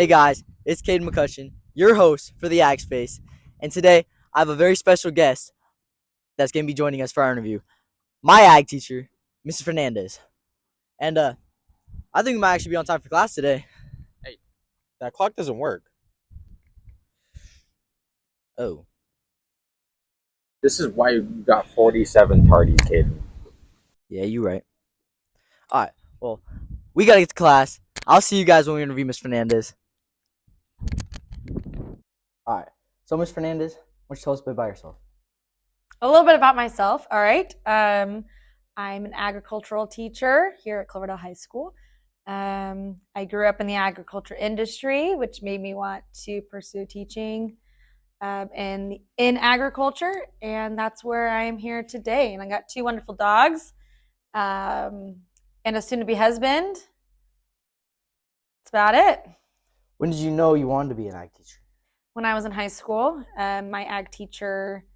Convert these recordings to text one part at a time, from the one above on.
Hey guys, it's Caden McCutcheon, your host for TheAgSpace, and today I have a very special guest that's going to be joining us for our interview. My ag teacher, Mrs. Fernandez, and I think we might actually be on time for class today. Hey, that clock doesn't work. Oh, This is why you got 47 tardies, kid. yeah, you're right. All right, well, we got to get to class. I'll see you guys when we interview Miss Fernandez. All right, so Miss Fernandez, why don't you tell us a bit about yourself? A little bit about myself. All right. I'm an agricultural teacher here at Cloverdale High School. I grew up in the agriculture industry, which made me want to pursue teaching in agriculture, and that's where I am here today. And I got two wonderful dogs and a soon-to-be husband. That's about it. When did you know you wanted to be an ag teacher? When I was in high school, my ag teacher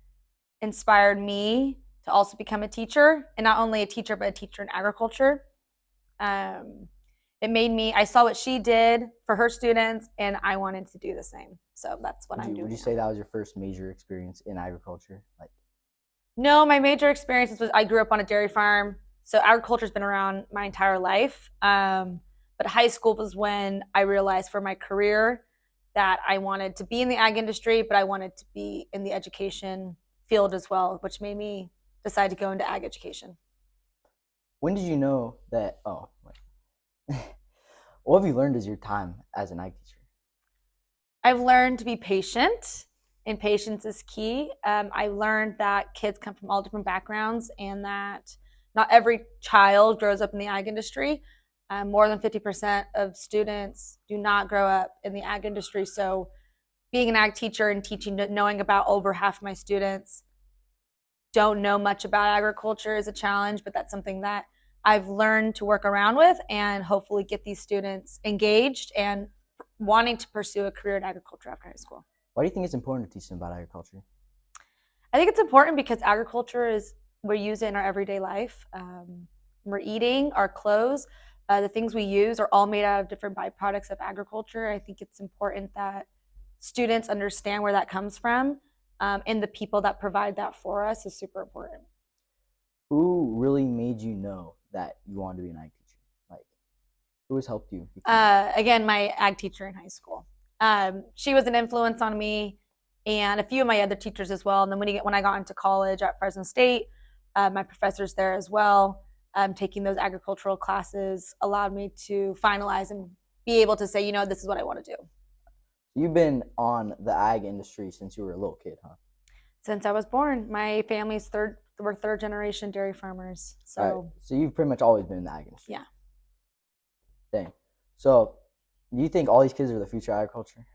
inspired me to also become a teacher, and not only a teacher, but a teacher in agriculture. It made me, I saw what she did for her students, and I wanted to do the same. So that's what I'm doing. Would you say that was your first major experience in agriculture? No, my major experience was I grew up on a dairy farm, so agriculture's been around my entire life. But high school was when I realized for my career that I wanted to be in the ag industry, but I wanted to be in the education field as well, which made me decide to go into ag education. When did you know that? Oh, wait. What have you learned as your time as an ag teacher? I've learned to be patient, and patience is key. I learned that kids come from all different backgrounds, and that not every child grows up in the ag industry. More than 50% of students do not grow up in the ag industry. So being an ag teacher and teaching, knowing about over half of my students don't know much about agriculture is a challenge, but that's something that I've learned to work around with and hopefully get these students engaged and wanting to pursue a career in agriculture after high school. Why do you think it's important to teach them about agriculture? I think it's important because agriculture is, we use it in our everyday life. We're eating, our clothes, the things we use are all made out of different byproducts of agriculture. I think it's important that students understand where that comes from, and the people that provide that for us is super important. Who really made you know that you wanted to be an ag teacher? Who has helped you? Again, my ag teacher in high school. She was an influence on me, and a few of my other teachers as well. And then when I got into college at Fresno State, my professors there as well, taking those agricultural classes allowed me to finalize and be able to say, this is what I want to do. You've been on the ag industry since you were a little kid, huh? Since I was born. My family's we're third generation dairy farmers. So, right. So you've pretty much always been in the ag industry. Yeah. Dang. So do you think all these kids are the future of agriculture?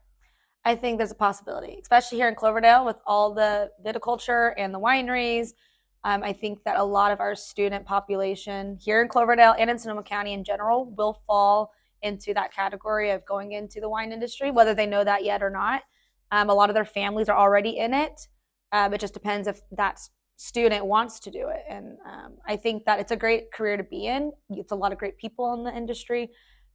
I think there's a possibility, especially here in Cloverdale with all the viticulture and the wineries. I think that a lot of our student population here in Cloverdale and in Sonoma County in general will fall into that category of going into the wine industry, whether they know that yet or not. A lot of their families are already in it. It just depends if that student wants to do it. And I think that it's a great career to be in. It's a lot of great people in the industry.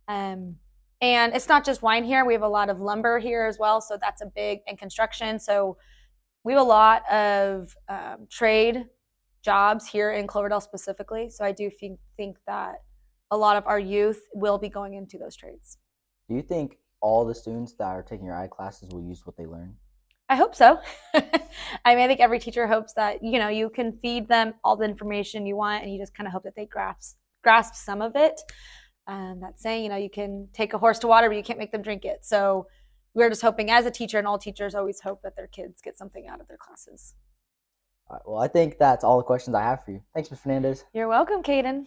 And it's not just wine here. We have a lot of lumber here as well. So that's a big, and construction. So we have a lot of trade jobs here in Cloverdale specifically. So I do think that a lot of our youth will be going into those trades. Do you think all the students that are taking your ag classes will use what they learn? I hope so. I think every teacher hopes that, you can feed them all the information you want, and you just kind of hope that they grasp some of it. That's saying, you can take a horse to water, but you can't make them drink it. So we're just hoping, as a teacher, and all teachers always hope that their kids get something out of their classes. All right, well, I think that's all the questions I have for you. Thanks, Ms. Fernandez. You're welcome, Caden.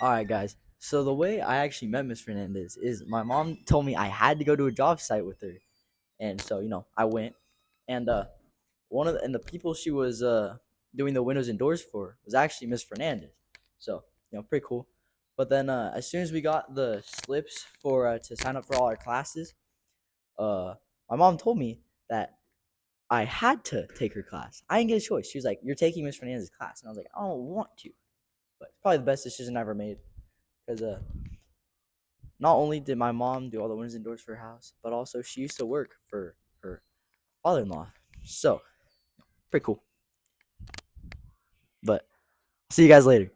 All right, guys. So the way I actually met Ms. Fernandez is my mom told me I had to go to a job site with her, and so I went, and the people she was doing the windows and doors for was actually Ms. Fernandez. So pretty cool. But then as soon as we got the slips for to sign up for all our classes, my mom told me that I had to take her class. I didn't get a choice. She was like, "You're taking Ms. Fernandez's class," and I was like, "I don't want to," but it's probably the best decision I ever made because not only did my mom do all the windows and doors for her house, but also she used to work for her father-in-law. So pretty cool. But see you guys later.